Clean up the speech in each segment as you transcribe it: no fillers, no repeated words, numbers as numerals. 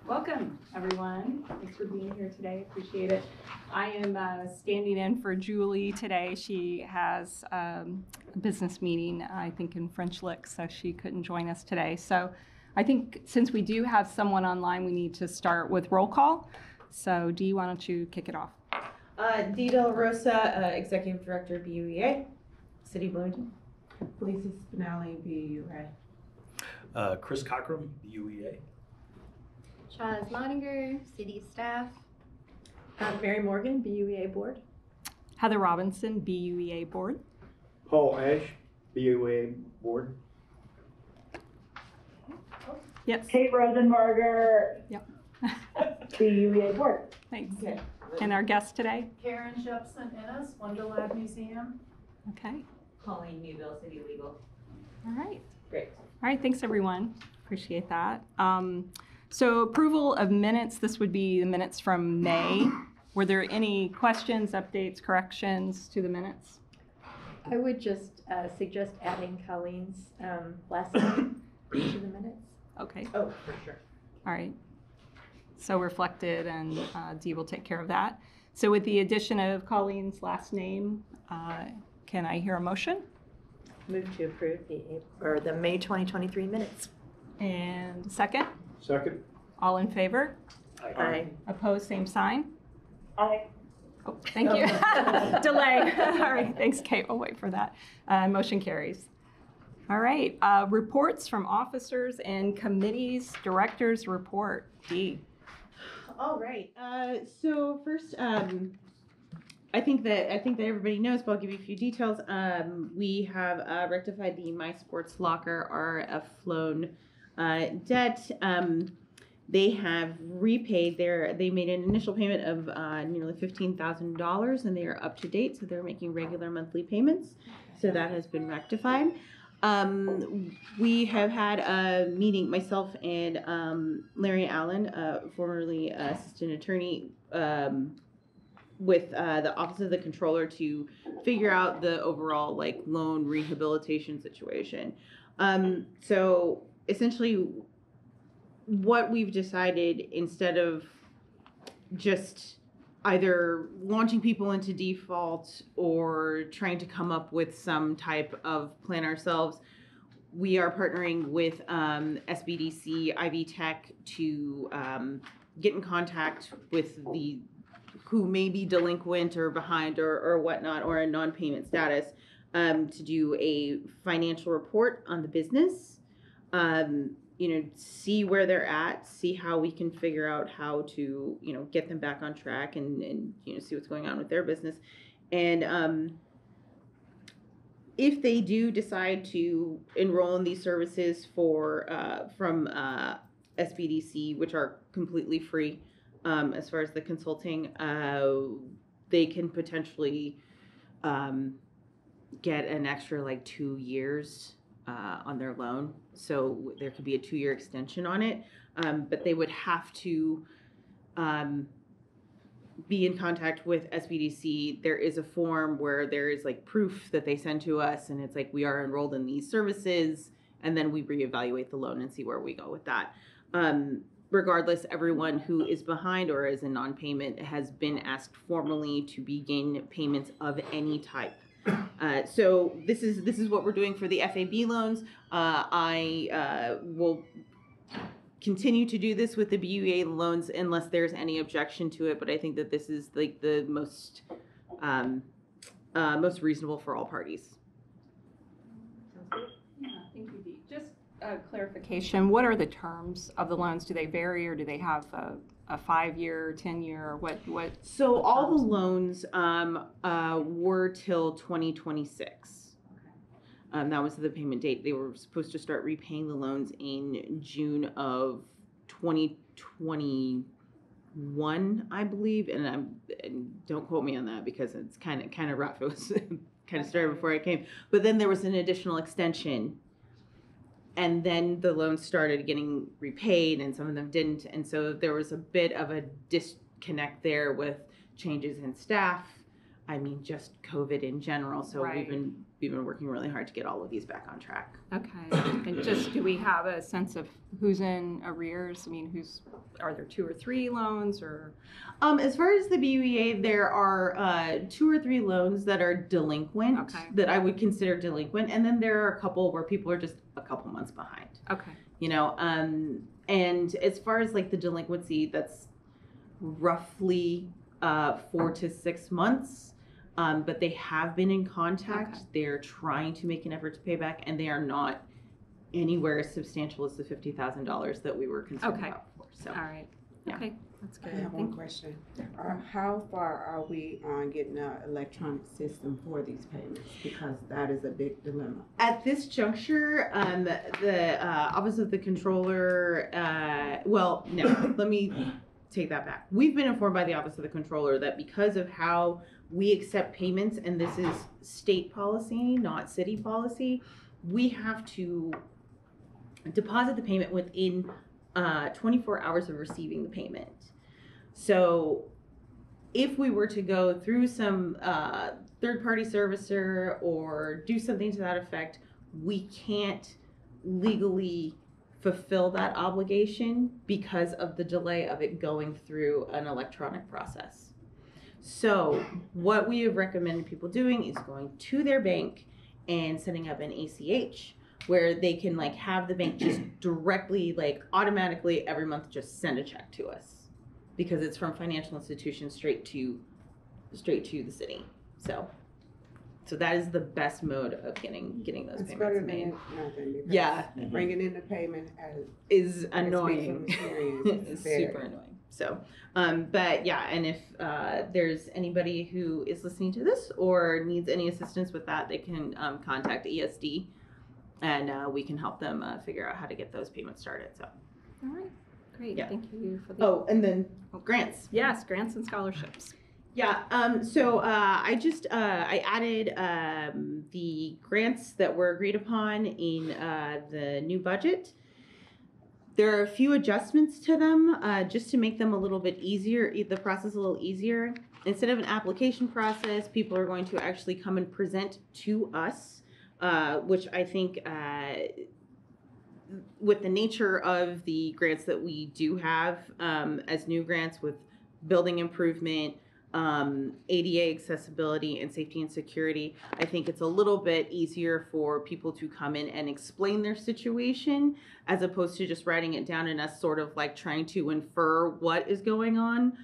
Welcome, everyone. Thanks for being here today. Appreciate it. I am standing in for Julie today. She has a business meeting, I think, in French Lick, so she couldn't join us today. So I think since we do have someone online, we need to start with roll call. So Dee, why don't you kick it off? Dee Del Rosa, Executive Director, BUEA, City of Bloomington. Lisa Spinelli, BUA. Chris Cockrum, BUEA. Chaz Moninger, City Staff. Mary Morgan, BUEA Board. Heather Robinson, BUEA Board. Paul Ash, BUA Board. Yes. Kate Rosenberger. Yep. BUA Board. Thanks. Okay. And our guest today? Karen Shepson Ennis, Wonderlab Museum. Okay. Colleen Newville, City Legal. All right. Great. All right, thanks everyone. Appreciate that. So approval of minutes, this would be the minutes from May. Were there any questions, updates, corrections to the minutes? I would just suggest adding Colleen's last name to the minutes. Okay, Oh, for sure. all right. So reflected, and Dee will take care of that. So with the addition of Colleen's last name, can I hear a motion? Move to approve the May 2023 minutes. And second? Second. All in favor? Aye. Opposed, same sign? Aye. Oh, thank you. Delay. All right, thanks, Kate. We'll wait for that. Motion carries. All right, reports from officers and committees, directors report. Dee. All right. So first, I think that everybody knows, but I'll give you a few details. We have rectified the My Sports Locker RF loan debt. They have repaid they made an initial payment of nearly $15,000, and they are up to date, so they're making regular monthly payments. So that has been rectified. We have had a meeting, myself and Larry Allen, formerly assistant attorney, with the Office of the Controller to figure out the overall loan rehabilitation situation. So essentially, what we've decided, instead of just either launching people into default or trying to come up with some type of plan ourselves, we are partnering with SBDC, Ivy Tech to get in contact with who may be delinquent or behind or whatnot, or a non-payment status, to do a financial report on the business. See where they're at, see how we can figure out how to, get them back on track and see what's going on with their business. And if they do decide to enroll in these services from SBDC, which are completely free as far as the consulting, they can potentially get an extra 2 years on their loan. So there could be a 2-year extension on it, but they would have to be in contact with SBDC. There is a form where there is proof that they send to us, and it's we are enrolled in these services, and then we reevaluate the loan and see where we go with that. Regardless, everyone who is behind or is in non-payment has been asked formally to begin payments of any type. So this is what we're doing for the FAB loans. I will continue to do this with the BUA loans unless there's any objection to it, but I think that this is the most reasonable for all parties. Yeah, thank you, Dee. Just clarification, what are the terms of the loans? Do they vary, or do they have a 5-year, 10-year, or what? So all the loans were till 2026. Okay. That was the payment date. They were supposed to start repaying the loans in June of 2021, I believe, and don't quote me on that because it's kind of rough. It was kind of started before I came, but then there was an additional extension. And then the loans started getting repaid, and some of them didn't. And so there was a bit of a disconnect there with changes in staff I mean just COVID in general. So Right. we've been working really hard to get all of these back on track. Okay, and just, do we have a sense of who's in arrears? I mean, are there 2 or 3 loans, or? As far as the BUEA, there are 2 or 3 loans that are delinquent, Okay. that I would consider delinquent, and then there are a couple where people are just a couple months behind. Okay, You know, and as far as like the delinquency, that's roughly 4 to 6 months. But they have been in contact. Okay. They're trying to make an effort to pay back, and they are not anywhere as substantial as the $50,000 that we were concerned Okay. about before. So, all right, Yeah. okay, that's good. I have one question. How far are we on getting an electronic system for these payments? Because that is a big dilemma. at this juncture, the Office of the Controller, well, no, let me take that back. We've been informed by the Office of the Controller that because of how we accept payments, and this is state policy, not city policy, we have to deposit the payment within 24 hours of receiving the payment. So if we were to go through some third-party servicer or do something to that effect, we can't legally fulfill that obligation because of the delay of it going through an electronic process. So what we have recommended people doing is going to their bank and setting up an ACH where they can like have the bank just directly, like automatically every month just send a check to us because it's from financial institutions straight to the city. So that is the best mode of getting those It's better payments than made. nothing. Because Yeah. bringing in the payment Is I speak from annoying. experience, It's it's very- super annoying. So, but yeah, and if there's anybody who is listening to this or needs any assistance with that, they can contact ESD, and we can help them figure out how to get those payments started. So, All right, great, Yeah. thank you for the. oh, and then grants. Yes, grants and scholarships. Yeah. So I just I added the grants that were agreed upon in the new budget. There are a few adjustments to them just to make them a little bit easier, the process a little easier. Instead of an application process, people are going to actually come and present to us, which I think with the nature of the grants that we do have as new grants with building improvement, ADA accessibility, and safety and security, I think it's a little bit easier for people to come in and explain their situation as opposed to just writing it down and us sort of like trying to infer what is going on.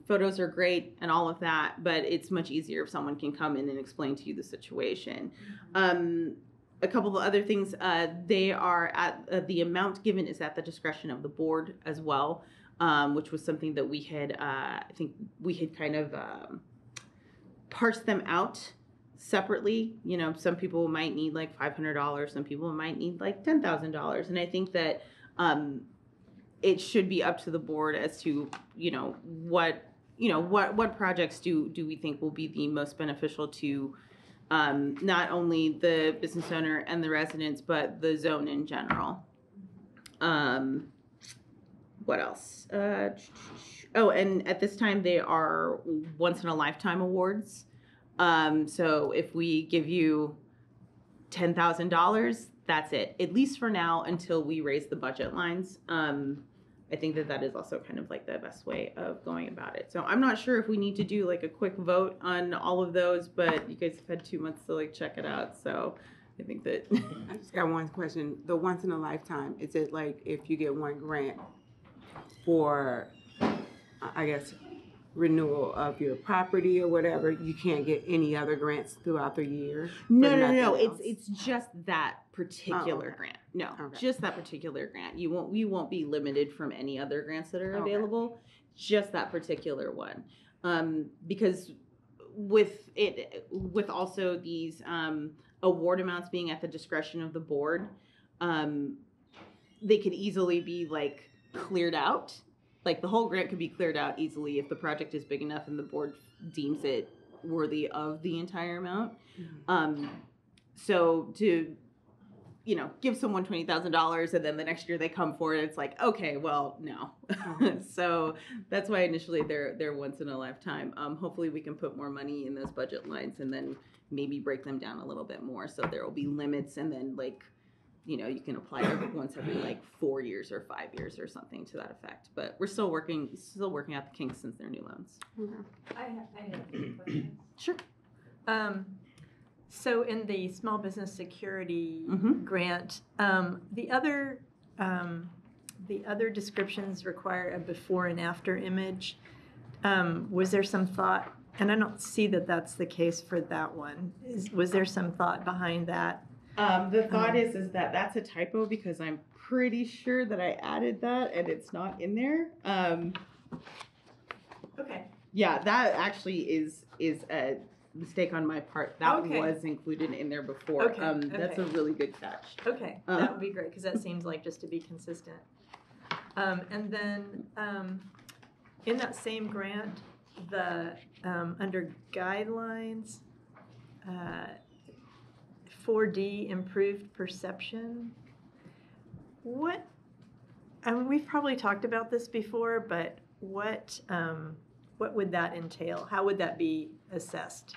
Photos are great and all of that, but it's much easier if someone can come in and explain to you the situation. A couple of other things, they are at the amount given is at the discretion of the board as well. Which was something that we had, I think we had kind of parsed them out separately. You know, some people might need like $500, some people might need like $10,000. And I think that it should be up to the board as to, what projects do we think will be the most beneficial to not only the business owner and the residents, but the zone in general. What else? Oh, and at this time they are once in a lifetime awards. So if we give you $10,000, that's it, at least for now until we raise the budget lines. I think that is also kind of like the best way of going about it. So I'm not sure if we need to do like a quick vote on all of those, but you guys have had 2 months to like check it out. So I think that. I just got one question. The once in a lifetime, is it like if you get one grant for, I guess, renewal of your property or whatever, you can't get any other grants throughout the year? No. else? It's just that particular okay. grant. No, Okay. just that particular grant. You won't be limited from any other grants that are Okay. available. Just that particular one. Because with also these award amounts being at the discretion of the board, they could easily be like cleared out. Like the whole grant could be cleared out easily if the project is big enough and the board deems it worthy of the entire amount. So give someone $20,000 and then the next year they come for it. It's like, okay, well, no. So that's why initially they're once in a lifetime. Hopefully we can put more money in those budget lines and then maybe break them down a little bit more. So there will be limits, and then you can apply once every 4 years or 5 years or something to that effect. But we're still working out the kinks since they're new loans. I have a few questions. Sure. So in the small business security Mhm. grant, the other descriptions require a before and after image. Was there some thought, and I don't see that that's the case for that one. Was there some thought behind that? The thought is that that's a typo because I'm pretty sure that I added that and it's not in there. Okay. Yeah, that actually is a mistake on my part. That Okay. was included in there before. Okay, That's a okay. really good catch. Okay, that would be great, because that seems like just to be consistent. And then, in that same grant, the, under guidelines, 4D, improved perception. We've probably talked about this before, but what would that entail? How would that be assessed?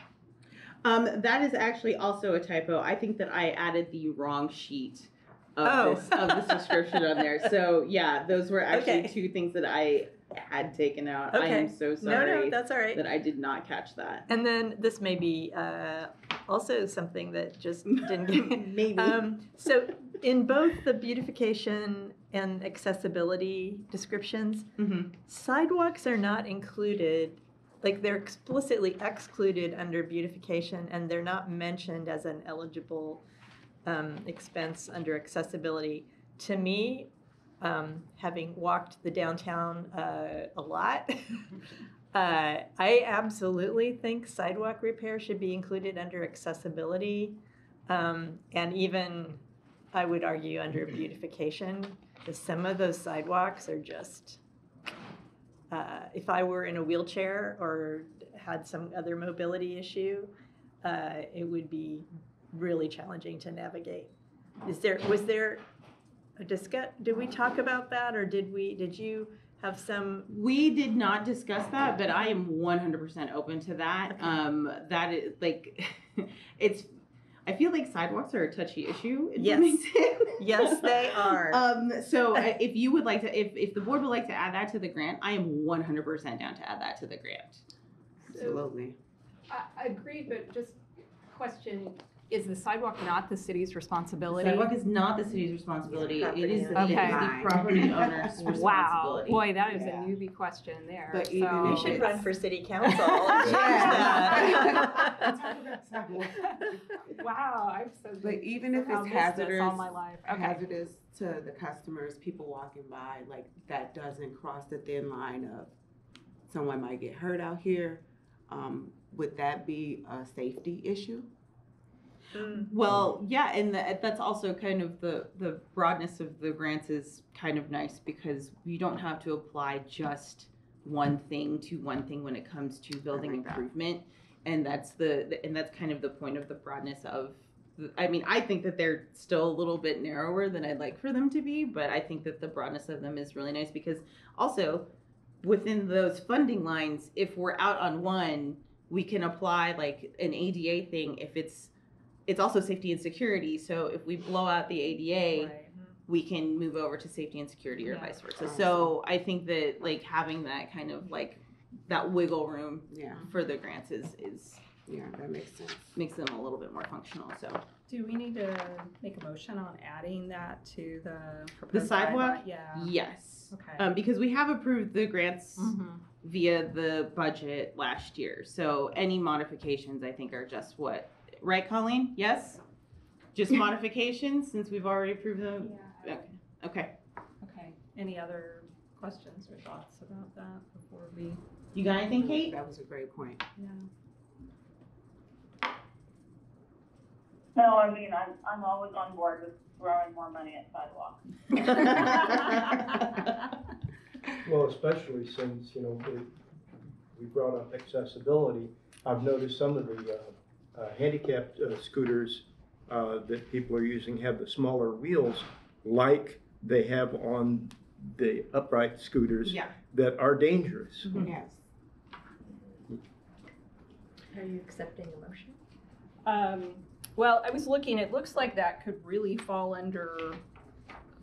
That is actually also a typo. I think that I added the wrong sheet of this description on there. So yeah, those were actually Okay. two things that I had taken out. I Okay. am so sorry No, that's all right. that I did not catch that. And then this may be also something that just didn't get. Maybe. So in both the beautification and accessibility descriptions, Mhm. sidewalks are not included. Like, they're explicitly excluded under beautification, and they're not mentioned as an eligible expense under accessibility. To me, having walked the downtown a lot, I absolutely think sidewalk repair should be included under accessibility, and even, I would argue, under beautification, because some of those sidewalks are just, if I were in a wheelchair or had some other mobility issue, it would be really challenging to navigate. Was there a did we talk about that, or did you have some? We did not discuss that, but I am 100% open to that. Okay. That is I feel like sidewalks are a touchy issue. In Yes. Bloomington. Yes, they are. So if you would like to, if the board would like to add that to the grant, I am 100% down to add that to the grant. Absolutely. I agree, but just question, is the sidewalk not the city's responsibility? Sidewalk is not the city's responsibility. It's It is the, property it is owner. the property owner's responsibility. Wow, boy, that is a Yeah. newbie question there. But So- even You if should it's- run for city council and change that. Wow, I've so. But even if somehow it's missed this hazardous, all my life. Okay. hazardous to the customers, people walking by, like that doesn't cross the thin line of someone might get hurt out here. Would that be a safety issue? Well, yeah, and that's also kind of the broadness of the grants is kind of nice because you don't have to apply just one thing to one thing when it comes to building like that. improvement, and that's that's kind of the point of the broadness of. I mean, I think that they're still a little bit narrower than I'd like for them to be, but I think that the broadness of them is really nice because also within those funding lines, if we're out on one, we can apply like an ADA thing if it's also safety and security. So if we blow out the ADA, Right. we can move over to safety and security or Yeah. vice versa. So I think that like having that kind of like that wiggle room Yeah, for the grants is yeah, that makes sense. makes them a little bit more functional. So Do we need to make a motion on adding that to the proposed sidewalk? guideline? Yeah. yes, Okay. because we have approved the grants Mhm. via the budget last year. So any modifications I think are just what, right, Colleen? Yes? Just modifications since we've already approved them? Yeah. Okay. Okay. Any other questions or thoughts about that before we? You got anything, Kate? That was a great point. Yeah. No, I mean, I'm always on board with throwing more money at sidewalks. Well, especially since, we brought up accessibility. I've noticed some of the handicapped scooters that people are using have the smaller wheels like they have on the upright scooters Yeah. that are dangerous. Yes. Are you accepting a motion? Well, I was looking, it looks like that could really fall under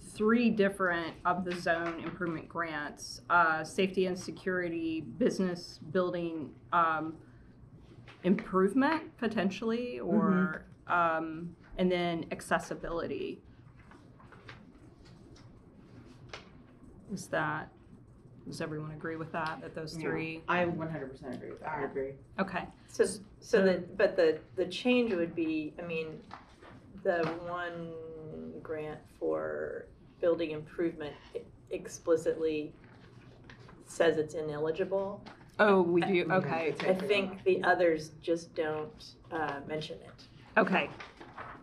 3 different of the zone improvement grants. Safety and security, business building improvement potentially, or, and then accessibility. Does everyone agree with that, those Yeah. 3? I 100% agree with that. I agree. Okay. But the change would be, I mean, the one grant for building improvement explicitly says it's ineligible. Oh, we do, okay. I think the others just don't mention it. Okay.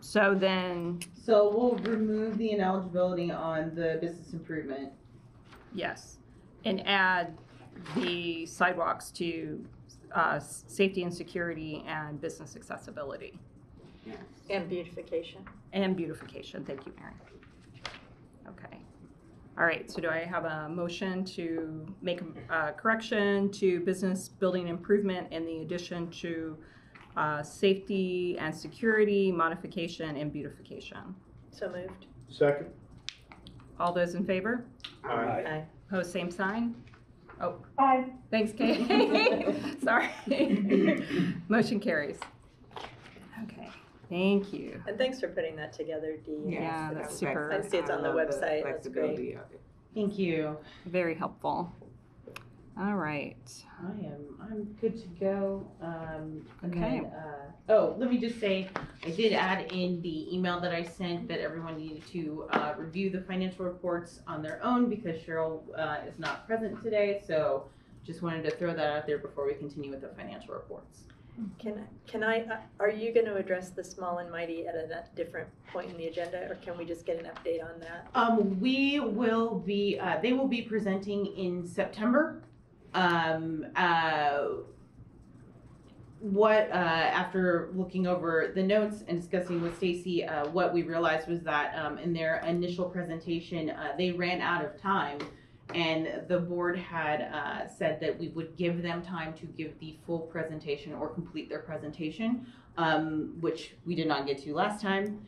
So then, So we'll remove the ineligibility on the business improvement. yes, and add the sidewalks to safety and security and business accessibility Yes. And beautification. and beautification. Thank you, Mary. Okay. All right, so do I have a motion to make a correction to business building improvement in the addition to safety and security, modification, and beautification? So moved. Second? All those in favor? Aye. Aye. Opposed, same sign? Oh, Aye. thanks, Kate. Sorry. Motion carries. Okay, thank you. And thanks for putting that together, Dee. Yes, Yeah, that's super. I see it's on the love website. That's great. flexibility of it. Thank you. Very helpful. All right. I'm good to go. And Okay. then, oh, let me just say, I did add in the email that I sent that everyone needed to review the financial reports on their own because Cheryl is not present today. So just wanted to throw that out there before we continue with the financial reports. Can I, are you going to address the small and mighty at a different point in the agenda, or can we just get an update on that? We will be, they will be presenting in September. After looking over the notes and discussing with Stacy, what we realized was that in their initial presentation, they ran out of time. And the board had said that we would give them time to give the full presentation or complete their presentation, which we did not get to last time.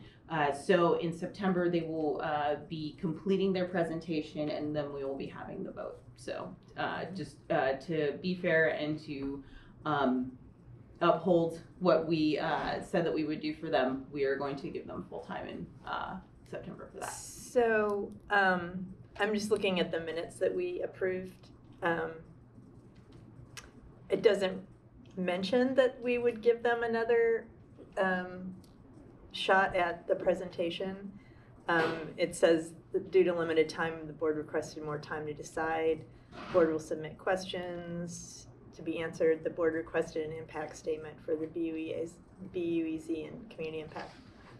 So in September, they will be completing their presentation and then we will be having the vote. So just to be fair and to uphold what we said that we would do for them, we are going to give them full time in September for that. So I'm just looking at the minutes that we approved. It doesn't mention that we would give them another shot at the presentation. It says that due to limited time, the board requested more time to decide. The board will submit questions to be answered. The board requested an impact statement for the BUEZ and community impact.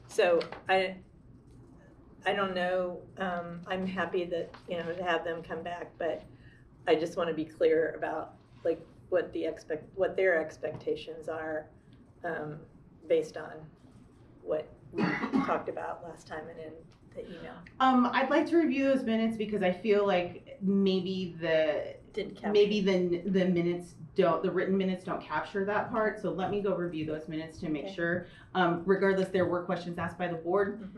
So I don't know. I'm happy that, to have them come back, but I just want to be clear about like what their expectations are based on what we talked about last time and in the email. I'd like to review those minutes because I feel like maybe the minutes the written minutes don't capture that part. So let me go review those minutes to make sure. Regardless, there were questions asked by the board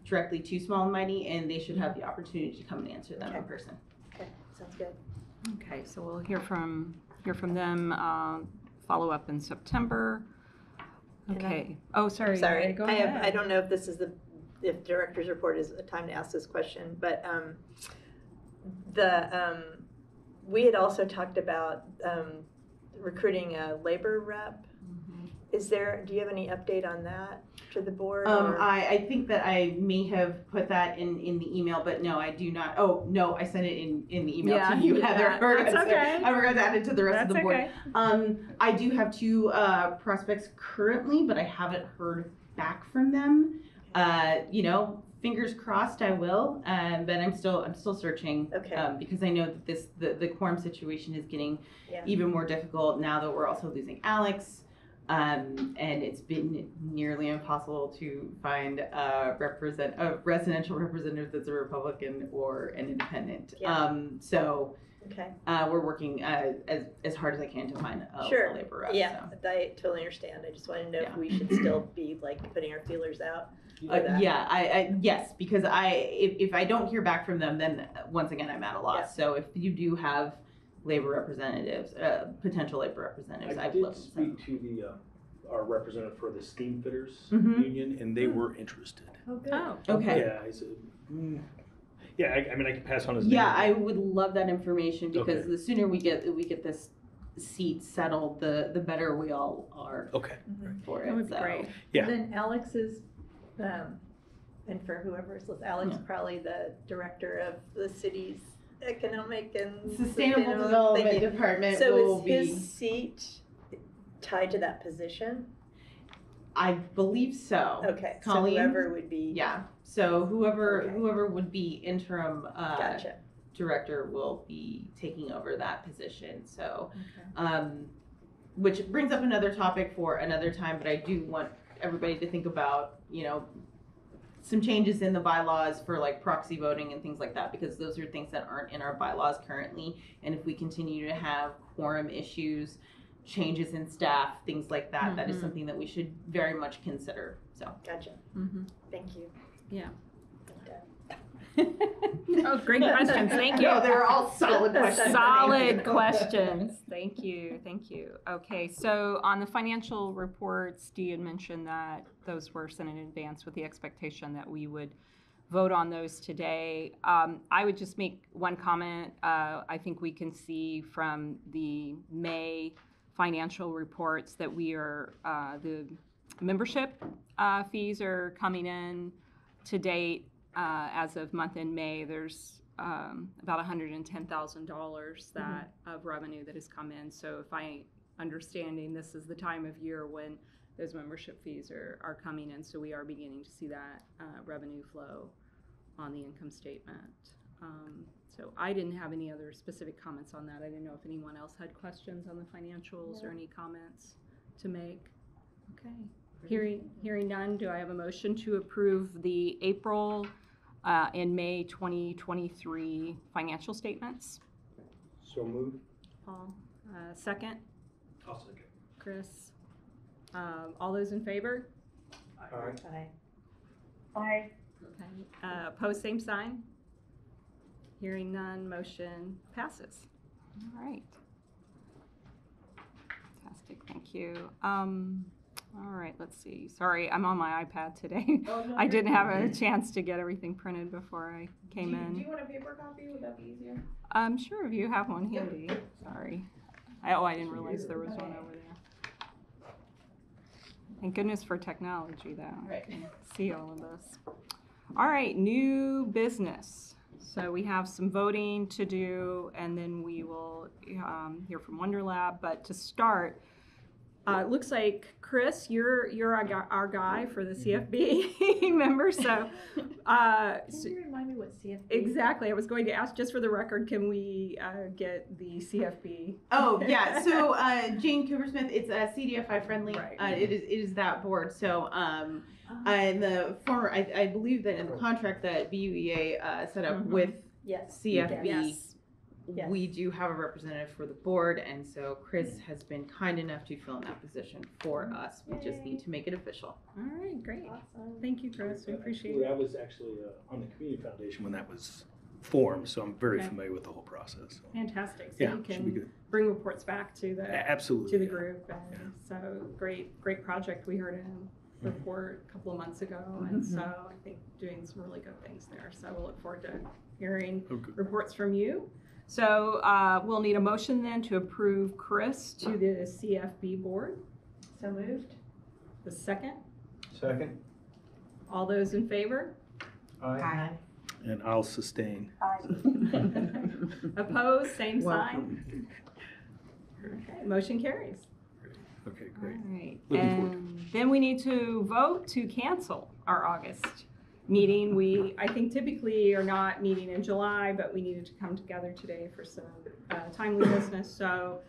directly to Small and Mighty, and they should have the opportunity to come and answer them in person. Okay, sounds good. Okay, so we'll hear from them, follow up in September. Okay. Oh, sorry. Sorry, Go I ahead. don't know if this is if director's report is a time to ask this question, but we had also talked about recruiting a labor rep. Do you have any update on that to the board? I think that I may have put that in the email, but no, I do not. Oh, no, I sent it in the email to you, Heather. That's okay. I forgot to add it to the rest of the board. Okay. I do have 2 prospects currently, but I haven't heard back from them. Fingers crossed I will, but I'm still searching. Okay. Because I know that the quorum situation is getting Yeah. even more difficult now that we're also losing Alex. And it's been nearly impossible to find a residential representative that's a Republican or an independent. Yeah. So Okay. we're working as hard as I can to find a Sure. labor rep. Yeah, So. I totally understand. I just want to know Yeah. if we should still be like putting our feelers out. for that. Yeah, I yes, because if I don't hear back from them, then once again I'm at a loss. Yeah. So if you do have labor representatives, potential labor representatives, I I'd did love to send speak to the, our representative for the steam fitters Mhm. union, and they were interested. Oh, good. Oh, Okay. Yeah, I said, yeah, I mean, I can pass on his Yeah, I name. would love that information because Okay. the sooner we get this seat settled, the better we all are Okay, for it. that would be so. great. Yeah. And then Alex is, and for whoever's listening, Alex is probably the director of the city's economic and Sustainable thank Development you. Department So will is be. his seat tied to that position? I believe so. Okay, so Colleen? whoever would be. Yeah. So whoever Okay. whoever would be interim Gotcha. director will be taking over that position. So, Okay. which brings up another topic for another time. But I do want everybody to think about, some changes in the bylaws for like proxy voting and things like that, because those are things that aren't in our bylaws currently. And if we continue to have quorum issues, changes in staff, things like that, that is Mhm. something that we should very much consider. So. Gotcha. Mhm. Thank you. Yeah. Okay. Oh, great questions. Thank you. No, they were all solid questions. Solid questions. Thank you. Thank you. Okay, so on the financial reports, Dee had mentioned that those were sent in advance with the expectation that we would vote on those today. I would just make one comment. I think we can see from the May financial reports that we are, the membership fees are coming in to date. As of month in May, there's about $110,000 that of revenue that has come in. So if I understanding, this is the time of year when those membership fees are coming in. So we are beginning to see that revenue flow on the income statement. So I didn't have any other specific comments on that. I didn't know if anyone else had questions on the financials or any comments to make. Okay. Hearing none, do I have a motion to approve the April and May 2023 financial statements? So moved. Paul, second. I'll second. Chris, all those in favor? Aye. Bye. Aye. Okay. Opposed, same sign. Hearing none, motion passes. All right. Fantastic, thank you. All right, let's see. Sorry, I'm on my iPad today. I didn't have a chance to get everything printed before I came in. Do you want a paper copy? Would that be easier? Sure, if you have one handy. Sorry. I didn't realize there was one over there. Thank goodness for technology, though. Right. See all of this. All right, new business. So we have some voting to do, and then we will hear from Wonder Lab. But to start, it looks like Chris, you're our guy for the CFB member. So, Can you remind me what CFB is? exactly, I was going to ask just for the record, can we get the CFB? Oh yeah, so Jane Coopersmith, it's CDFI friendly. Right. It is that board. So in the former, I believe that in the contract that BUEA set up Mhm. with Yes. CFB, Yes. Yes. we do have a representative for the board, and so Chris has been kind enough to fill in that position for us. We just need to make it official. All right, great. Awesome. Thank you, Chris. We appreciate Well, it. I was actually on the community foundation when that was formed, so I'm very Okay. familiar with the whole process. So. Fantastic. So Yeah, you should be can good. bring reports back to the Absolutely. to the yeah. group. And Yeah. so great project. We heard him report a couple of months ago, and so I think doing some really good things there. So we'll look forward to hearing Oh, good. reports from you. So we'll need a motion then to approve Chris to the CFB board. So moved. The second. Second. All those in favor? Aye. And I'll sustain. Opposed? Same sign. Okay, motion carries. Okay, All great. right. Looking forward And then we need to vote to cancel our August meeting. I think typically are not meeting in July, but we needed to come together today for some timely business. So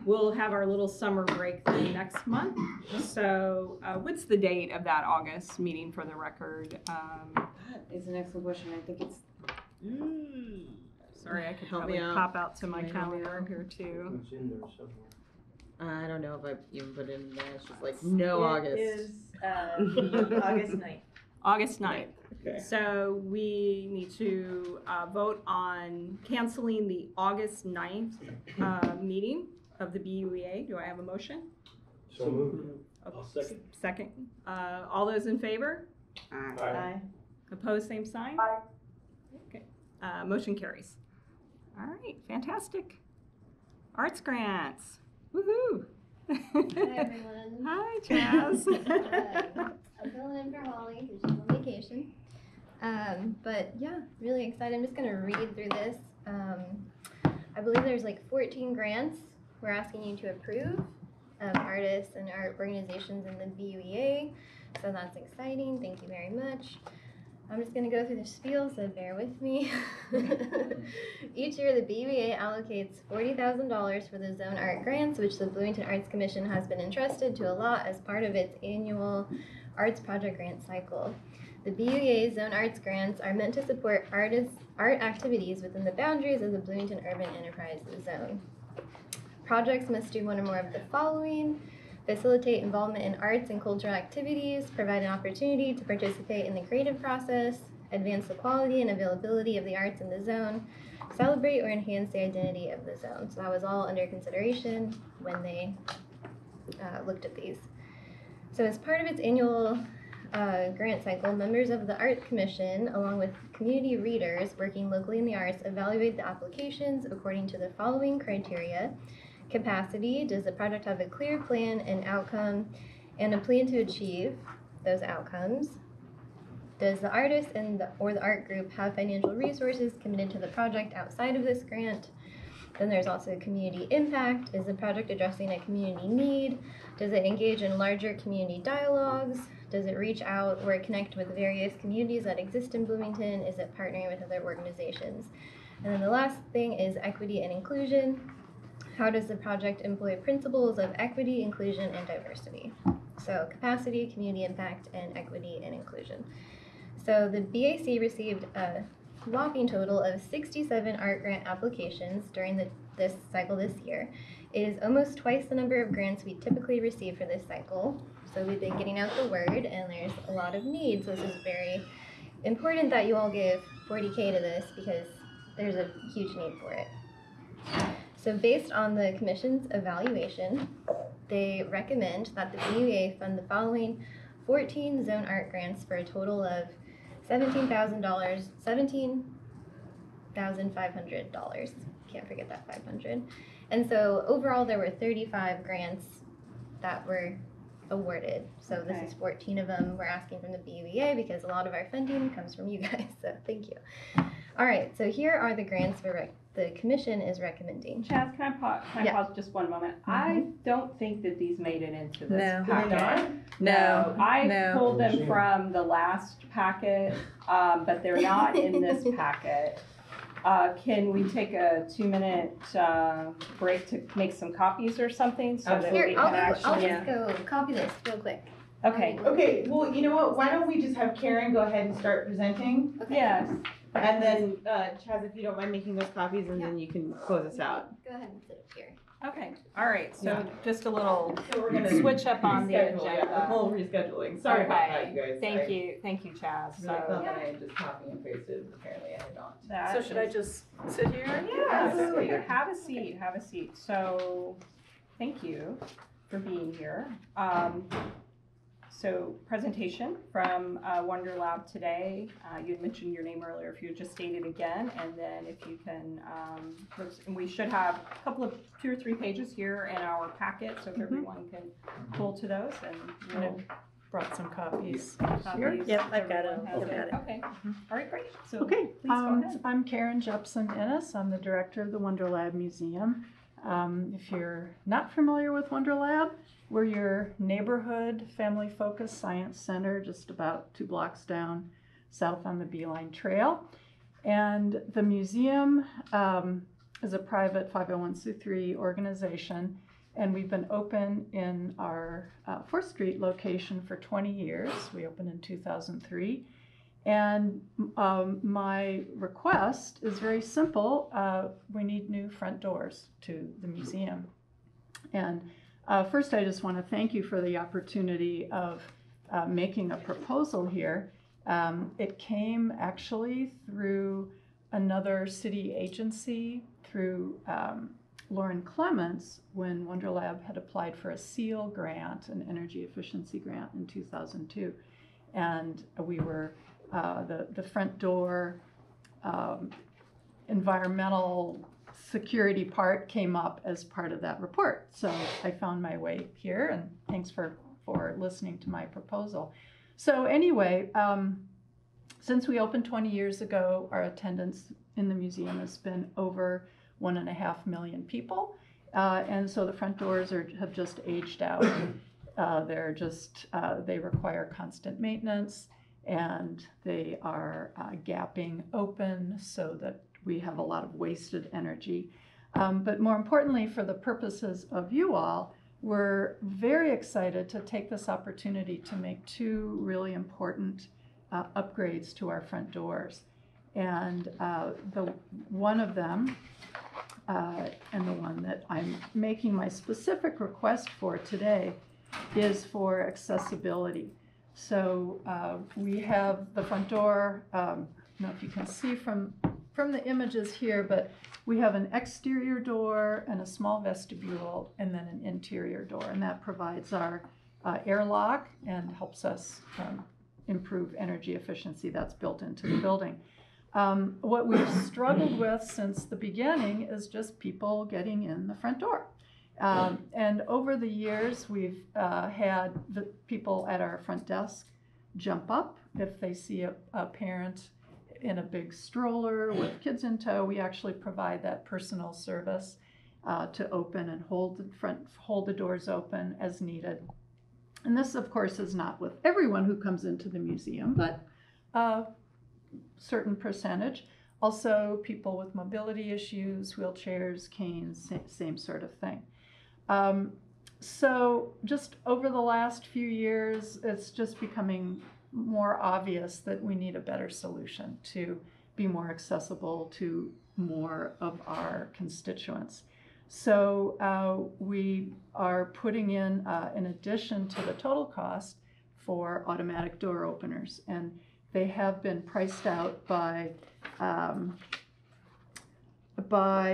we'll have our little summer break thing next month. So what's the date of that August meeting for the record? That is an excellent question. I think it's. Sorry, I could Help probably me out. pop out to my Somebody help me calendar out. here too. It's in there somewhere. I don't know if I even put it in there. It's just like no August. It is August 9th. August 9th. Okay. So we need to vote on canceling the August 9th meeting of the BUEA. Do I have a motion? So moved. I'll second. Second. All those in favor? Aye. Opposed, same sign? Aye. Okay. Motion carries. All right, fantastic. Arts grants. Woohoo! Hi, everyone. Hi, Chaz. I'm filling in for Holly because she's on vacation. But yeah, really excited. I'm just going to read through this. I believe there's like 14 grants we're asking you to approve, artists and art organizations in the BUEA. So that's exciting. Thank you very much. I'm just going to go through the spiel, so bear with me. Each year, the BUEA allocates $40,000 for the Zone Art grants, which the Bloomington Arts Commission has been entrusted to allot as part of its annual Arts Project Grant Cycle. The BUEA Zone Arts grants are meant to support art activities within the boundaries of the Bloomington Urban Enterprise Zone. Projects must do one or more of the following: facilitate involvement in arts and cultural activities, provide an opportunity to participate in the creative process, advance the quality and availability of the arts in the zone, celebrate or enhance the identity of the zone. So that was all under consideration when they looked at these. So as part of its annual grant cycle, members of the Art Commission, along with community readers working locally in the arts, evaluate the applications according to the following criteria. Capacity: does the project have a clear plan and outcome and a plan to achieve those outcomes? Does the artist or the art group have financial resources committed to the project outside of this grant? Then there's also community impact. Is the project addressing a community need? Does it engage in larger community dialogues? Does it reach out or connect with various communities that exist in Bloomington? Is it partnering with other organizations? And then the last thing is equity and inclusion. How does the project employ principles of equity, inclusion, and diversity? So capacity, community impact, and equity and inclusion. So the BAC received a whopping total of 67 art grant applications during this cycle this year. It is almost twice the number of grants we typically receive for this cycle. So we've been getting out the word, and there's a lot of needs. So this is very important that you all give 40K to this because there's a huge need for it. So based on the Commission's evaluation, they recommend that the BUEA fund the following 14 zone art grants for a total of $17,500. Can't forget that 500. And so overall there were 35 grants that were awarded. So this is 14 of them we're asking from the BUEA because a lot of our funding comes from you guys, so thank you. All right, so here are the grants the Commission is recommending. Chaz, can I pause just one moment? I don't think that these made it into this packet. No. I pulled them from the last packet, but they're not in this packet. Can we take a 2-minute break to make some copies or something so that we Absolutely. can I'll actually? just go copy this real quick. Okay. Okay, well, you know what? Why don't we just have Karen go ahead and start presenting? Okay. Yes. And then, Chaz, if you don't mind making those copies, and then you can close us out. Go ahead and sit up here. Okay. All right. So Yeah. just a little So we're gonna switch up on the reschedule, yeah, agenda. the whole rescheduling. Sorry about that, you guys. Thank you, Chaz. I really thought So that I had just copy and pasted, apparently I had not. that So should I is- just sit here? Yeah, Absolutely. have a seat, have a seat. So, thank you for being here. So, presentation from Wonder Lab today. You had mentioned your name earlier, if you would just state it again, and then if you can, and we should have a couple of 2 or 3 pages here in our packet, so if everyone can pull to those, and we'll Brought some copies. copies. Yep, I've got Everyone it. has I've got it. Okay, all right, great. So, Okay, please go ahead. I'm Karen Jepson Ennis. I'm the director of the Wonder Lab Museum. If you're not familiar with Wonder Lab, we're your neighborhood family-focused science center just about 2 blocks down south on the Beeline Trail. And the museum is a private 501c3 organization, and we've been open in our 4th Street location for 20 years. We opened in 2003. And my request is very simple. We need new front doors to the museum. And first, I just want to thank you for the opportunity of making a proposal here. It came actually through another city agency, through Lauren Clements, when WonderLab had applied for a SEAL grant, an energy efficiency grant in 2002. And we were, the front door environmental security part came up as part of that report. So I found my way here, and thanks for listening to my proposal. So anyway, since we opened 20 years ago, our attendance in the museum has been over 1.5 million people. And so the front doors have just aged out. They require constant maintenance, and they are gapping open so that we have a lot of wasted energy. But more importantly, for the purposes of you all, we're very excited to take this opportunity to make 2 really important upgrades to our front doors. And the one of them, and the one that I'm making my specific request for today, is for accessibility. So we have the front door, I don't know if you can see from the images here, but we have an exterior door and a small vestibule, and then an interior door, and that provides our airlock and helps us improve energy efficiency. That's built into the building. What we've struggled with since the beginning is just people getting in the front door. And over the years, we've had the people at our front desk jump up if they see a parent in a big stroller with kids in tow. We actually provide that personal service to open and hold the doors open as needed. And this, of course, is not with everyone who comes into the museum, but a certain percentage. Also, people with mobility issues, wheelchairs, canes, same sort of thing. So just over the last few years, it's just becoming more obvious that we need a better solution to be more accessible to more of our constituents. So we are putting in addition to the total cost for automatic door openers, and they have been priced out by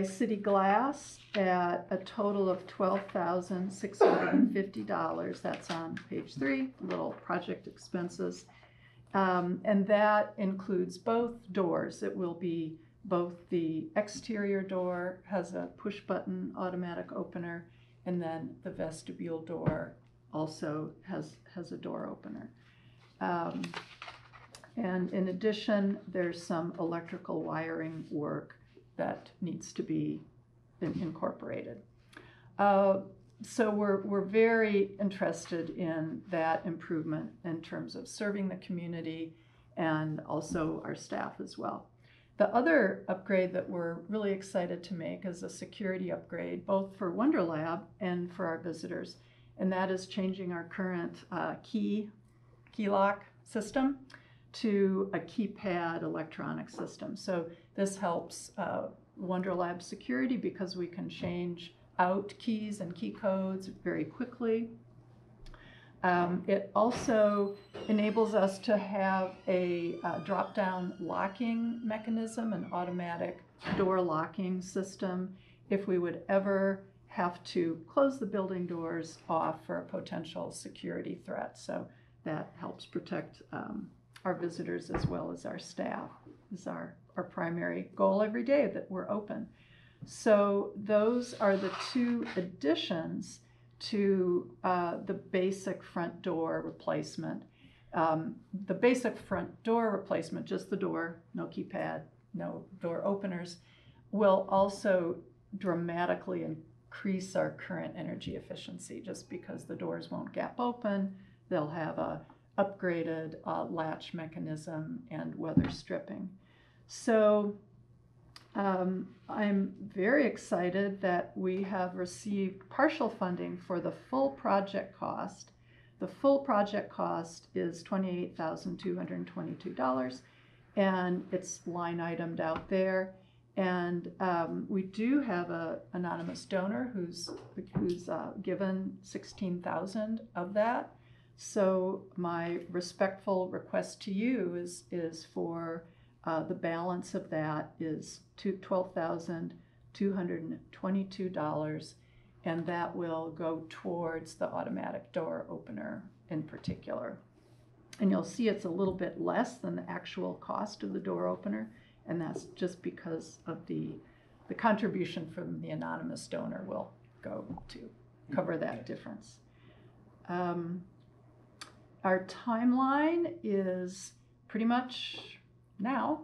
City Glass at a total of $12,650. That's on page 3, little project expenses. And that includes both doors. It will be both the exterior door has a push button automatic opener, and then the vestibule door also has a door opener. And in addition, there's some electrical wiring work that needs to be incorporated. So we're very interested in that improvement in terms of serving the community and also our staff as well. The other upgrade that we're really excited to make is a security upgrade, both for WonderLab and for our visitors, and that is changing our current key lock system to a keypad electronic system. So this helps WonderLab security because we can change out keys and key codes very quickly. It also enables us to have a drop-down locking mechanism, an automatic door locking system, if we would ever have to close the building doors off for a potential security threat. So that helps protect our visitors as well as our staff. This is our primary goal every day that we're open. So those are the 2 additions to the basic front door replacement. The basic front door replacement, just the door, no keypad, no door openers, will also dramatically increase our current energy efficiency just because the doors won't gap open. They'll have a upgraded latch mechanism and weather stripping. So I'm very excited that we have received partial funding for the full project cost. The full project cost is $28,222, and it's line itemed out there. And we do have an anonymous donor who's given $16,000 of that. So my respectful request to you is for the balance of that is $12,222, and that will go towards the automatic door opener in particular. And you'll see it's a little bit less than the actual cost of the door opener, and that's just because of the contribution from the anonymous donor will go to cover that difference. Our timeline is pretty much now,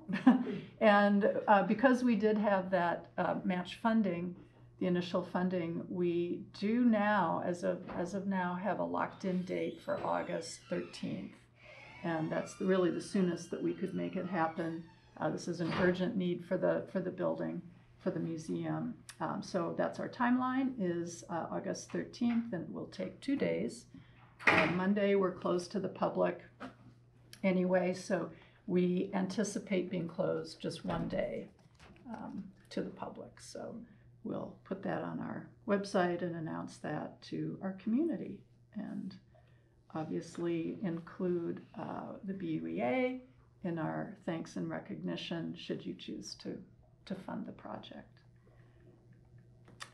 and because we did have that match funding, the initial funding, we do now, as of now, have a locked-in date for August 13th, and that's really the soonest that we could make it happen. This is an urgent need for the building, for the museum. So that's our timeline, is August 13th, and it will take 2 days. Monday, we're closed to the public anyway, so we anticipate being closed just 1 day to the public. So we'll put that on our website and announce that to our community, and obviously include the BUEA in our thanks and recognition should you choose to fund the project.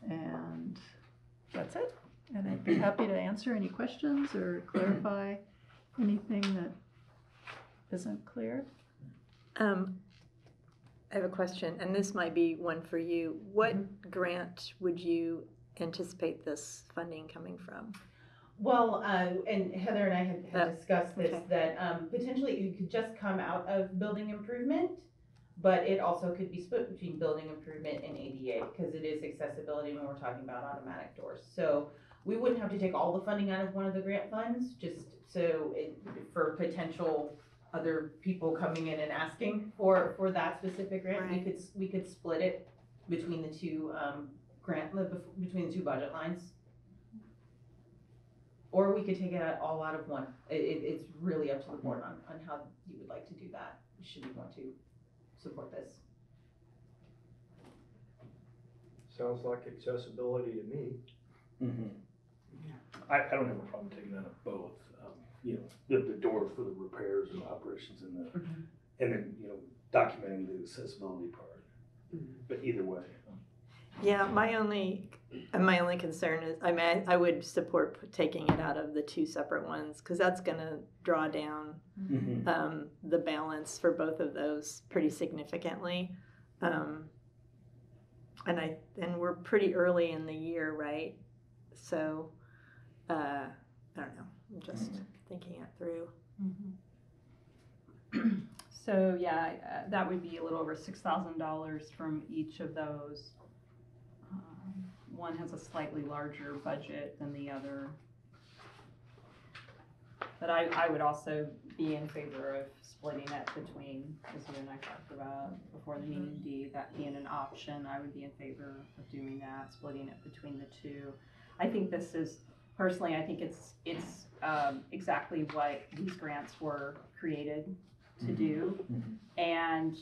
And that's it. And I'd be happy to answer any questions or clarify anything that isn't clear. I have a question, and this might be one for you. What grant would you anticipate this funding coming from? Well, and Heather and I had discussed this, okay. that potentially it could just come out of building improvement, but it also could be split between building improvement and ADA, because it is accessibility when we're talking about automatic doors. So we wouldn't have to take all the funding out of one of the grant funds, just so for potential other people coming in and asking for that specific grant. Right. We could split it between the two between the two budget lines. Or we could take it all out of one. It's really up to the board on how you would like to do that, should you want to support this. Sounds like accessibility to me. Mm-hmm. I don't have a problem taking that of both. The door for the repairs and operations and then, documenting the accessibility part. But either way. Yeah, my only concern is, I would support taking it out of the two separate ones, because that's going to draw down the balance for both of those pretty significantly. And we're pretty early in the year, right? So I don't know. I'm just thinking it through. So yeah, that would be a little over $6,000 from each of those. One has a slightly larger budget than the other. But I would also be in favor of splitting it between, as you and I talked about before the meeting, D, that being an option. I would be in favor of doing that, splitting it between the two. I think this is, personally, I think it's exactly what these grants were created to do. And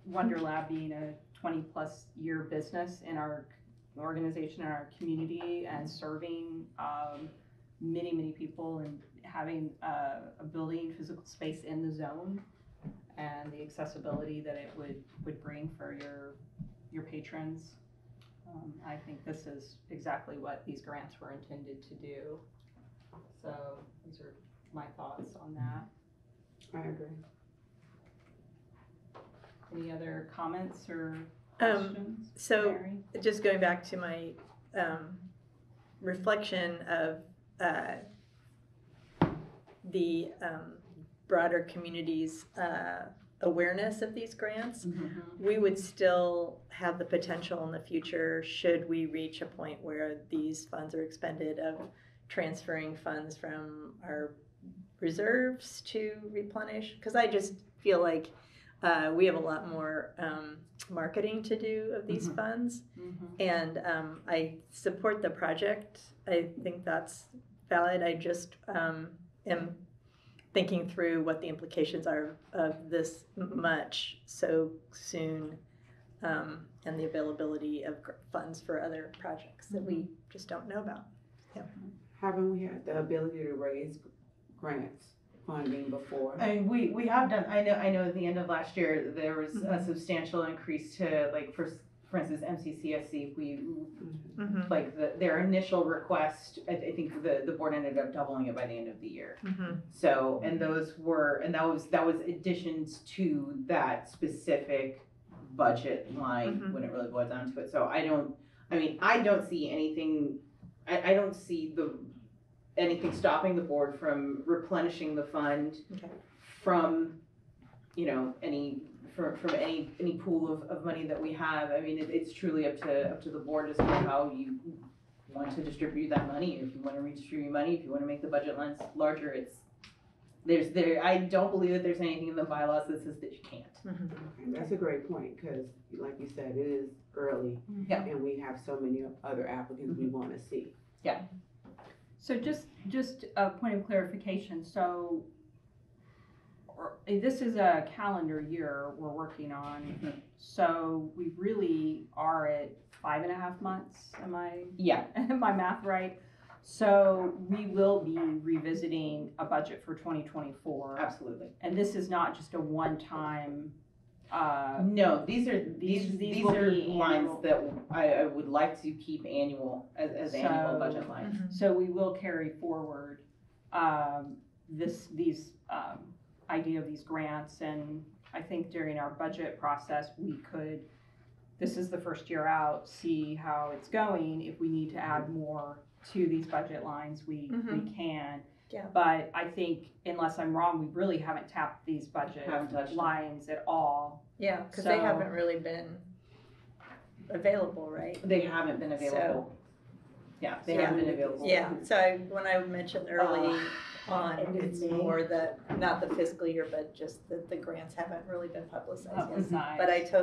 Wonder Lab being a 20-plus year business in our organization, in our community, and serving many, many people, and having a building, physical space in the zone, and the accessibility that it would bring for your patrons. I think this is exactly what these grants were intended to do. So these are my thoughts on that. I agree. Any other comments or questions? So Mary? just going back to my reflection of the broader community's awareness of these grants, we would still have the potential in the future, should we reach a point where these funds are expended, of transferring funds from our reserves to replenish? Because I just feel like we have a lot more marketing to do of these funds. And I support the project. I think that's valid. I just am thinking through what the implications are of this much so soon, and the availability of funds for other projects that we just don't know about. Haven't we had the ability to raise grants funding before? I mean, we have done. I know. At the end of last year, there was a substantial increase to, like, for instance, MCCSC. We like their initial request. I think the board ended up doubling it by the end of the year. So, and that was additions to that specific budget line when it really boiled down to it. So I don't see anything. I don't see anything stopping the board from replenishing the fund from, from any pool of money that we have. I mean, it's truly up to the board as to how you want to distribute that money. If you want to redistribute money, if you want to make the budget lines larger, I don't believe that there's anything in the bylaws that says that you can't. And that's a great point, because like you said, it is early, and we have so many other applicants we want to see. So just a point of clarification, so this is a calendar year we're working on, so we really are at 5.5 months, am I math right? So we will be revisiting a budget for 2024. Absolutely. And this is not just a one-time. No, these are will are be lines annual. that I would like to keep annual as annual budget lines. So we will carry forward these idea of these grants, and I think during our budget process we could. This is the first year out. See how it's going. If we need to add more to these budget lines, we can. Yeah. But I think, unless I'm wrong, we really haven't tapped these budget Haven't touched them. lines at all. Yeah, because they haven't really been available, right? They haven't been available. They haven't been available. Yeah, so when I mentioned early on, it's more not the fiscal year, but just that the grants haven't really been publicized yet. But I get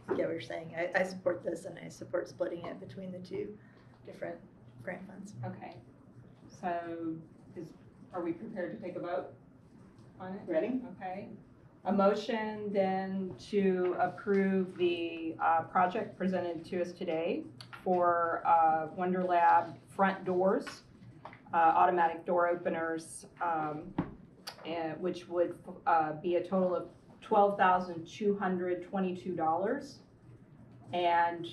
what you're saying. I support this, and I support splitting it between the two different grant funds. Okay. So are we prepared to take a vote on it? Ready? Okay. A motion then to approve the project presented to us today for Wonder Lab front doors, automatic door openers, which would be a total of $12,222, and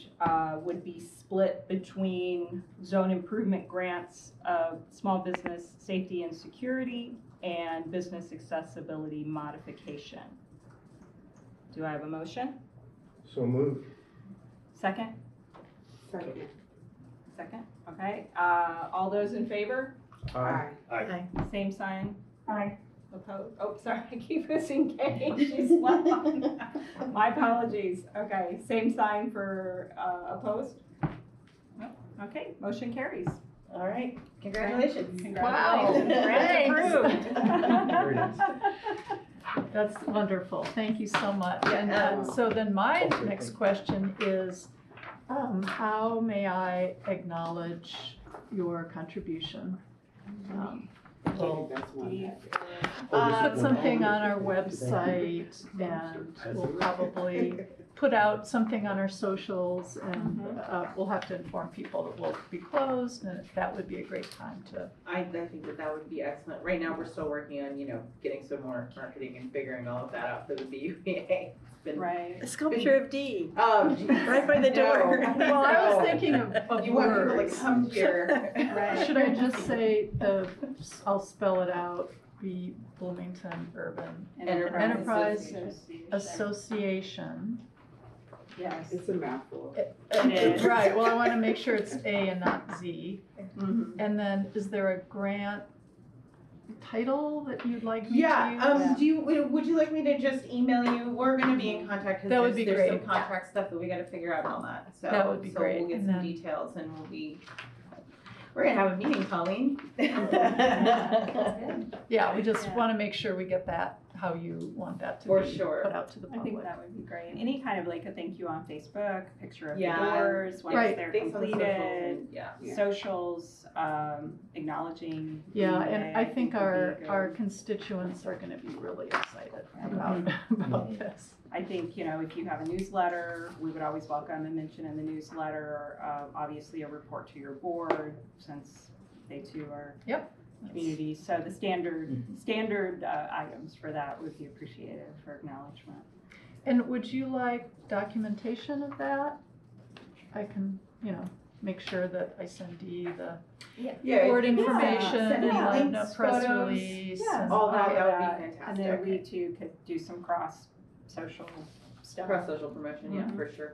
would be split between zone improvement grants of small business safety and security and business accessibility modification. Do I have a motion? So moved. Second? Second, okay. All those in favor? Aye. Same sign? Aye. Opposed? Oh, sorry, I keep missing Kate. She's left on. My apologies. Okay, same sign for opposed? No? Okay, motion carries. All right. Congratulations. Congratulations. Thanks. Very nice. That's wonderful. Thank you so much. And so then my next question is, how may I acknowledge your contribution? We'll put something on our website, and we'll probably put out something on our socials, and we'll have to inform people that we'll be closed, and that would be a great time to. I think that would be excellent. Right now, we're still working on, getting some more marketing and figuring all of that out for the BUPA. Right. A sculpture of D. Oh, geez. Right by the door. No. Well, I was thinking of You want people to words. come here. Right. Should I just say, I'll spell it out, be Bloomington Urban Enterprise Association. Yes. It's a mouthful. It is. Right, well, I want to make sure it's A and not Z. And then, is there a grant title that you'd like me to use? Would you like me to just email you? We're gonna be in contact, because That would be there's great. some contract stuff that we gotta figure out and all that. So That would be great. we'll get And some then- details, and we'll be We're gonna have a meeting, Colleen. Yeah, we just want to make sure we get that, how you want that to For be sure. put out to the I think public. that would be great. Any kind of like a thank you on Facebook, picture of Yeah. the doors, once Right. they're Thanks on the socials completed, and- Yeah. socials, acknowledging. Yeah, the and day, I think would be our good. constituents are going to be really excited Right. about this. I think, if you have a newsletter, we would always welcome a mention in the newsletter, obviously a report to your board, since they too are communities. So the standard items for that would be appreciated for acknowledgement. And would you like documentation of that? I can, make sure that I send Dee the Yeah, board if you information send and me the links, press photos, release. yeah, and all that, all that would be And then fantastic. we too could do some cross-social stuff. Cross social promotion, yeah, Mhm. for sure.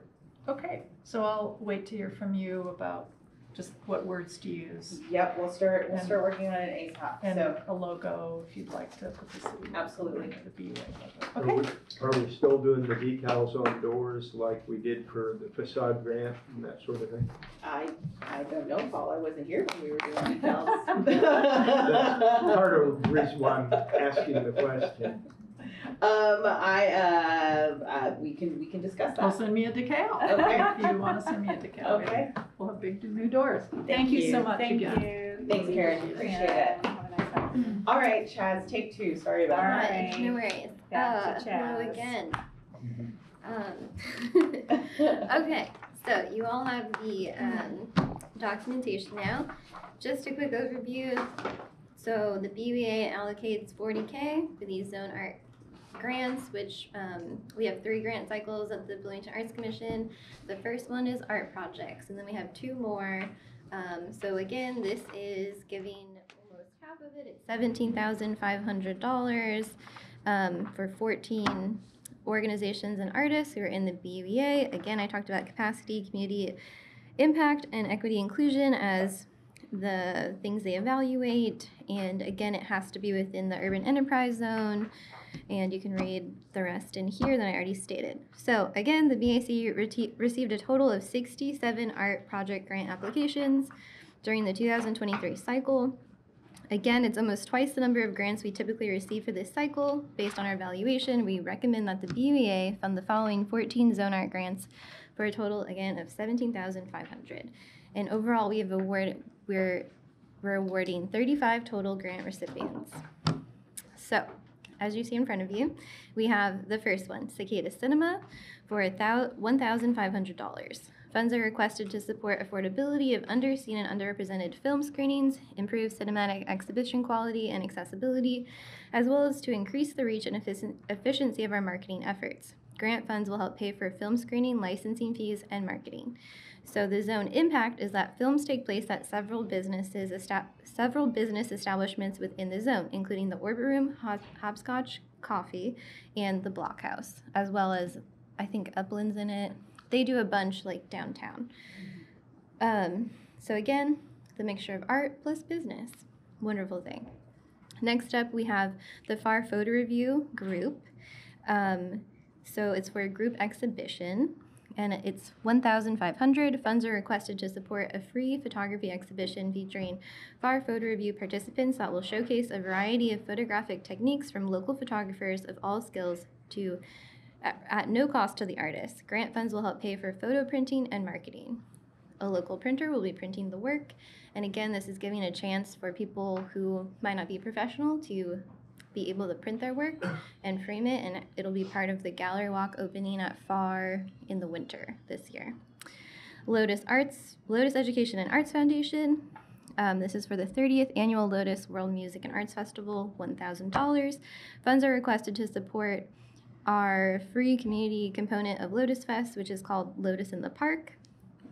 Okay, so I'll wait to hear from you about just what words to use Yep, we'll start And- working on it ASAP, and so. a logo if you'd like to put the city. logo Absolutely. or the BUA Are logo. we- Are we still doing the decals on doors like we did for the facade grant and that sort of thing? I don't know, Paul, I wasn't here when we were doing details. That's part of the reason why I'm asking the question. We can discuss Well, that. send me a decal. Okay. If you want to send me a decal. Okay. We'll have big new doors. Thank you you. so much Thank again. you. Thanks, Karen, appreciate it. Have a nice afternoon. All right, Chaz, take two, sorry about All that. right. No worries. Back to Hello Chaz. again. Okay, so you all have the documentation now. Just a quick overview. So the BVA allocates 40K for these zone art grants, which we have 3 grant cycles at the Bloomington Arts Commission. The first one is art projects, and then we have 2 more. So again, this is giving almost half of it. It's $17,500 for 14 organizations and artists who are in the BVA. Again, I talked about capacity, community impact, and equity inclusion as the things they evaluate. And again, it has to be within the urban enterprise zone. And you can read the rest in here that I already stated. So again, the BAC received a total of 67 art project grant applications during the 2023 cycle. Again, it's almost twice the number of grants we typically receive for this cycle. Based on our evaluation, we recommend that the BVA fund the following 14 zone art grants for a total, again, of $17,500. And overall, we're awarding 35 total grant recipients. So, as you see in front of you, we have the first one, Cicada Cinema, for $1,500. Funds are requested to support affordability of underseen and underrepresented film screenings, improve cinematic exhibition quality and accessibility, as well as to increase the reach and efficiency of our marketing efforts. Grant funds will help pay for film screening, licensing fees, and marketing. So the zone impact is that films take place at several business establishments within the zone, including the Orbit Room, Hopscotch Coffee, and the Blockhouse, as well as, I think, Upland's in it. They do a bunch like downtown. So again, the mixture of art plus business. Wonderful thing. Next up, we have the FAR Photo Review group. So it's for a group exhibition, and it's $1,500. Funds are requested to support a free photography exhibition featuring FAR Photo Review participants that will showcase a variety of photographic techniques from local photographers of all skills at no cost to the artist. Grant funds will help pay for photo printing and marketing. A local printer will be printing the work, and again, this is giving a chance for people who might not be professional to be able to print their work and frame it, and it'll be part of the gallery walk opening at FAR in the winter this year. Lotus Education and Arts Foundation. This is for the 30th Annual Lotus World Music and Arts Festival, $1,000. Funds are requested to support our free community component of Lotus Fest, which is called Lotus in the Park.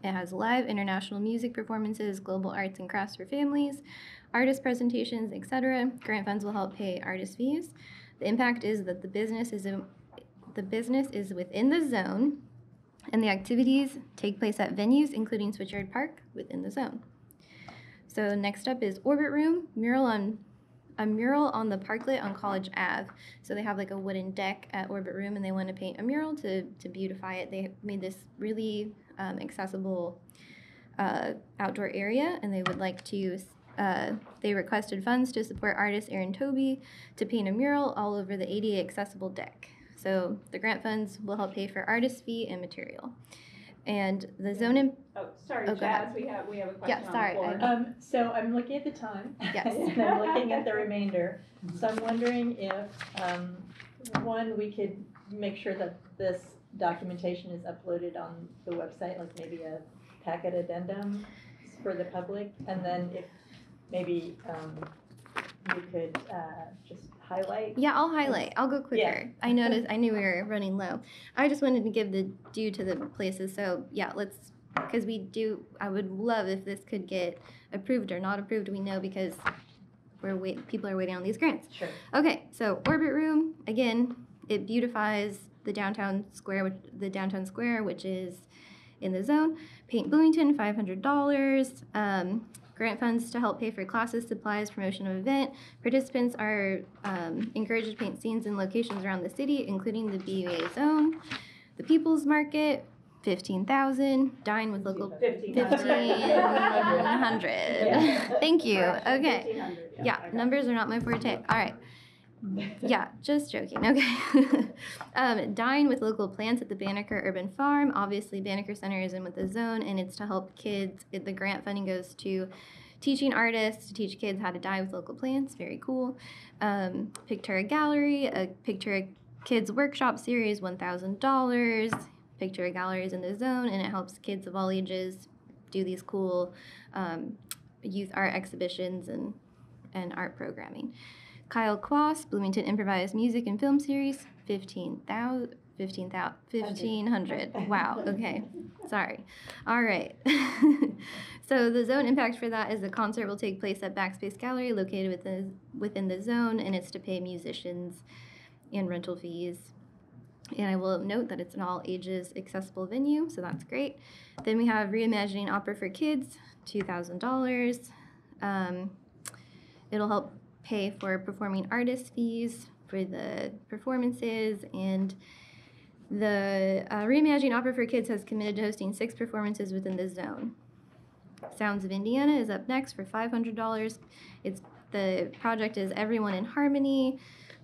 It has live international music performances, global arts and crafts for families, artist presentations, etc. Grant funds will help pay artist fees. The impact is that the business is within the zone, and the activities take place at venues including Switchyard Park within the zone. So next up is Orbit Room, a mural on the parklet on College Ave. So they have like a wooden deck at Orbit Room, and they want to paint a mural to beautify it. They made this really accessible outdoor area, and they would like to. They requested funds to support artist Aaron Toby to paint a mural all over the ADA accessible deck. So the grant funds will help pay for artist fee and material. And the zone. Oh, sorry, Oh, go ahead. Jazz, we have a question Yeah, sorry, on the floor. So I'm looking at the time. Yes. And I'm looking at the remainder. So I'm wondering if, one, we could make sure that this documentation is uploaded on the website, like maybe a packet addendum for the public. And then if maybe you could just highlight. Yeah, I'll highlight. I'll go quicker. Yeah. I knew we were running low. I just wanted to give the due to the places. So yeah, because I would love if this could get approved or not approved. We know because people are waiting on these grants. Sure. Okay, so Orbit Room, again, it beautifies the downtown square, which is in the zone. Paint Bloomington, $500. Grant funds to help pay for classes, supplies, promotion of event. Participants are encouraged to paint scenes in locations around the city, including the BUA zone. The People's Market, $15,000. Dine with local. 1,500. Thank you. Okay. Yeah, numbers are not my forte. All right. Yeah, just joking. Okay. Dine with local plants at the Banneker Urban Farm. Obviously, Banneker Center is in with the zone, and it's to help kids. The grant funding goes to teaching artists to teach kids how to dye with local plants. Very cool. Pictura Gallery, a Pictura Kids Workshop Series, $1,000. Pictura Gallery is in the zone, and it helps kids of all ages do these cool youth art exhibitions and art programming. Kyle Quas, Bloomington Improvised Music and Film Series, $1,500. Wow, okay, sorry. All right. So the zone impact for that is the concert will take place at Backspace Gallery located within the zone, and it's to pay musicians and rental fees. And I will note that it's an all ages accessible venue, so that's great. Then we have Reimagining Opera for Kids, $2,000. It'll help pay for performing artist fees for the performances, and the Reimagining Opera for Kids has committed to hosting 6 performances within the zone. Sounds of Indiana is up next for $500. The project is Everyone in Harmony,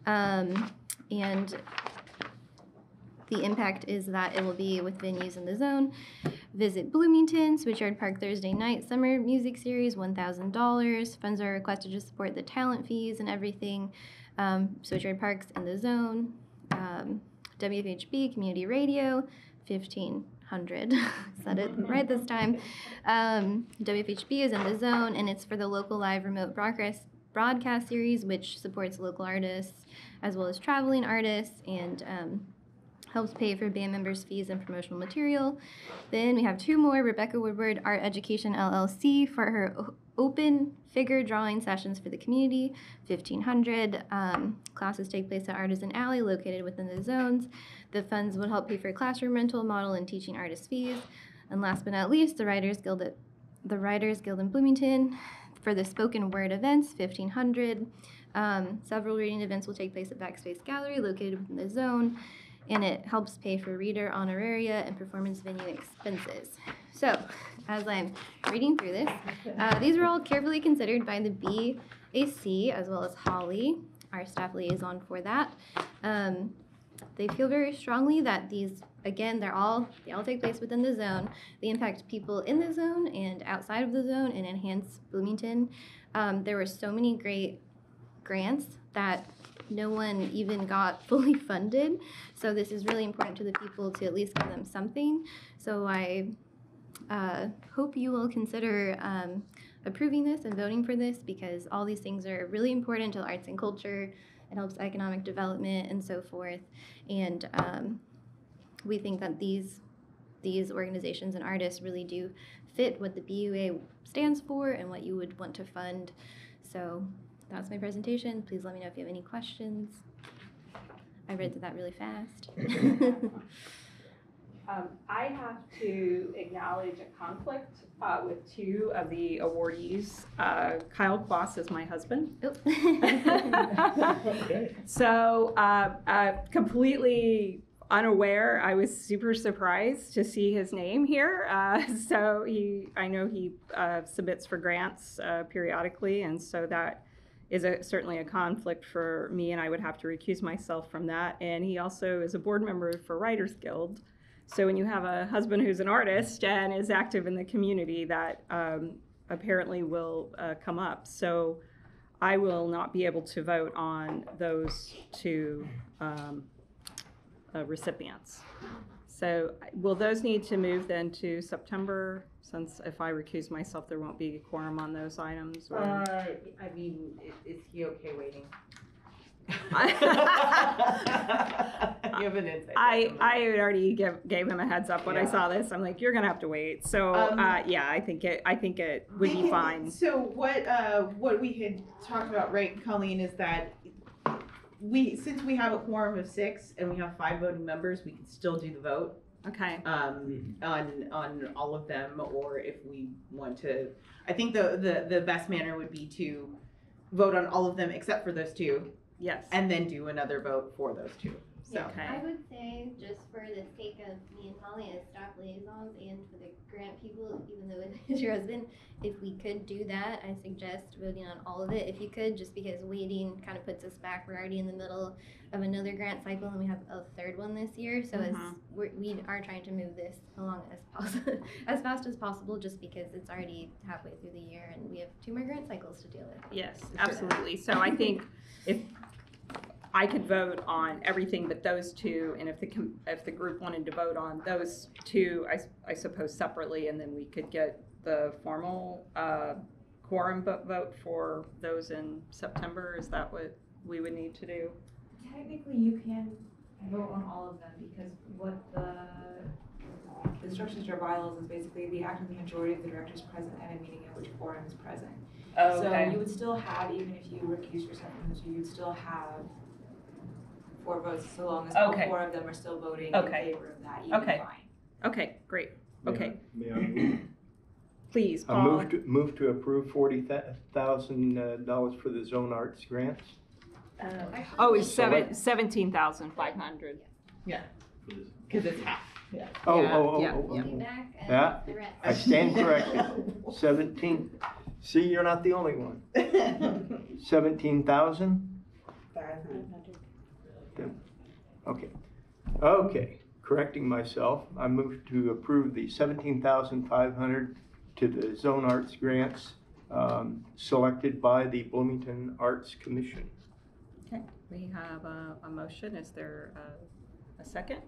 and the impact is that it will be with venues in the zone. Visit Bloomington, Switchyard Park Thursday night summer music series, $1,000. Funds are requested to support the talent fees and everything. Switchyard Park's in the zone. WFHB Community Radio, $1,500. Said it right this time. WFHB is in the zone, and it's for the local live remote broadcast series, which supports local artists as well as traveling artists, and helps pay for band members' fees and promotional material. Then we have 2 more, Rebecca Woodward, Art Education LLC, for her open figure drawing sessions for the community, $1,500. Classes take place at Artisan Alley, located within the zones. The funds would help pay for classroom rental, model, and teaching artist fees. And last but not least, the Writers Guild in Bloomington, for the spoken word events, $1,500. Several reading events will take place at Backspace Gallery, located within the zone, and it helps pay for reader honoraria and performance venue expenses. So, as I'm reading through this, these were all carefully considered by the BAC as well as Holly, our staff liaison for that. They feel very strongly that these, again, they all take place within the zone. They impact people in the zone and outside of the zone and enhance Bloomington. There were so many great grants that no one even got fully funded. So this is really important to the people to at least give them something. So I hope you will consider approving this and voting for this, because all these things are really important to the arts and culture. It helps economic development and so forth. And we think that these organizations and artists really do fit what the BUA stands for and what you would want to fund. So that's my presentation. Please let me know if you have any questions. I read through that really fast. I have to acknowledge a conflict with 2 of the awardees. Kyle Quas is my husband. Oh. So completely unaware. I was super surprised to see his name here. So I know he submits for grants periodically, and so that is certainly a conflict for me, and I would have to recuse myself from that. And he also is a board member for Writers Guild. So when you have a husband who's an artist and is active in the community, that apparently will come up. So I will not be able to vote on those two recipients. So will those need to move then to September, since if I recuse myself, there won't be a quorum on those items? Or? I mean, is he okay waiting? You have an insight. I had already gave him a heads up when I saw this. I'm like, you're gonna have to wait. So yeah, I think it would be fine. So what we had talked about, right, Colleen, is that since we have a quorum of 6 and we have 5 voting members, we can still do the vote. Okay. On all of them, or if we want to, I think the best manner would be to vote on all of them except for those 2. Yes. And then do another vote for those 2. So. Okay. I would say, just for the sake of me and Holly as staff liaisons and for the grant people, even though it is your husband, if we could do that, I suggest voting on all of it. If you could, just because waiting kind of puts us back. We're already in the middle of another grant cycle, and we have a 3rd one this year. So we are trying to move this along as fast as possible, just because it's already halfway through the year, and we have 2 more grant cycles to deal with. Yes, absolutely. So I think if I could vote on everything but those 2, and if the group wanted to vote on those 2, I suppose separately, and then we could get the formal quorum vote for those in September. Is that what we would need to do? Technically, you can vote on all of them, because what the instructions to our bylaws is basically the act of the majority of the directors present at a meeting at which quorum is present. Oh, okay. So you would still have, even if you recuse yourself from the 2, you'd still have 4 votes, so long as all 4 of them are still voting in favor of that. You'd be fine. Okay, great. Okay. May I move? Please, I Paul. move to approve $40,000 for the Zone Arts grants. Oh, it's 17,500. Yeah. Because it's half. Yeah. Oh. We'll be back at Yeah. the rest. I stand corrected. 17. See, you're not the only one. 17,000? 500. Okay. Correcting myself, I move to approve the 17,500 to the Zone Arts grants selected by the Bloomington Arts Commission. Okay, we have a motion. Is there a second?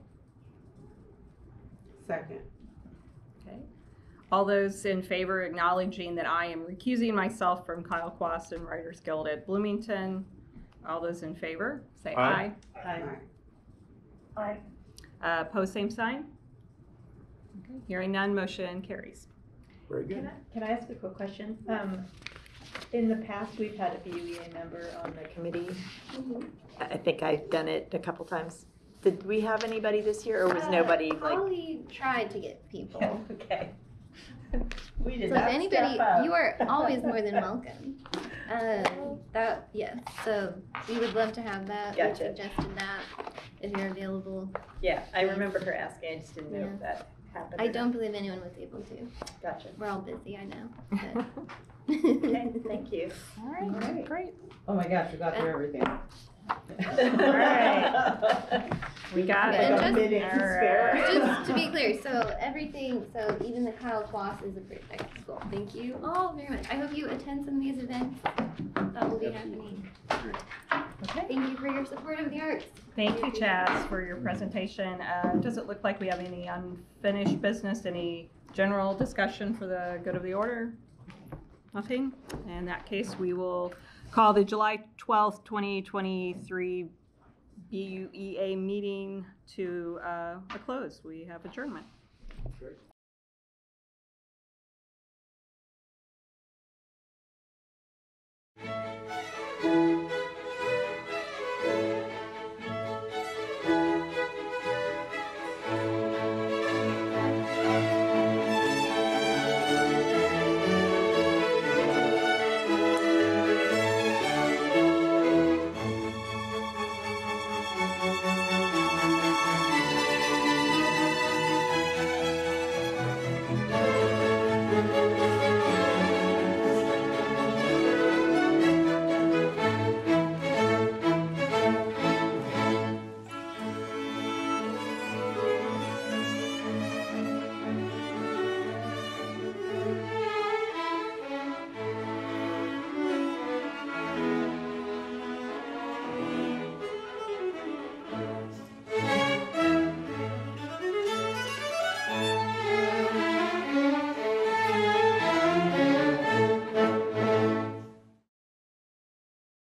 Second. Okay. All those in favor acknowledging that I am recusing myself from Kyle Quast and Writers Guild at Bloomington. All those in favor, say aye. Aye. Aye. Pose same sign. Okay. Hearing none, motion carries. Very good. Can I ask a quick question? In the past, we've had a BUEA member on the committee. I think I've done it a couple times. Did we have anybody this year, or was nobody like? Holly tried to get people. Okay. We did So not if anybody, step up. you are always more than welcome. Yes. So we would love to have that. Gotcha. We suggested that if you're available. Yeah, I remember her asking. I just didn't know if that happened. I or don't believe anyone was able to. not. Gotcha. We're all busy, I know. but- Okay, thank you. All right, great. Oh my gosh, we got through everything. right. We got And it. just- Minutes to spare. Just to be clear, so even the Kyle Quast is a great school. Thank you all very much. I hope you attend some of these events that will be happening. Okay. Thank you for your support of the arts. Thank you, Chaz, for your presentation. Does it look like we have any unfinished business, any general discussion for the good of the order? Nothing? In that case, we will call the July 12th, 2023 BUEA meeting to a close. We have adjournment. Great.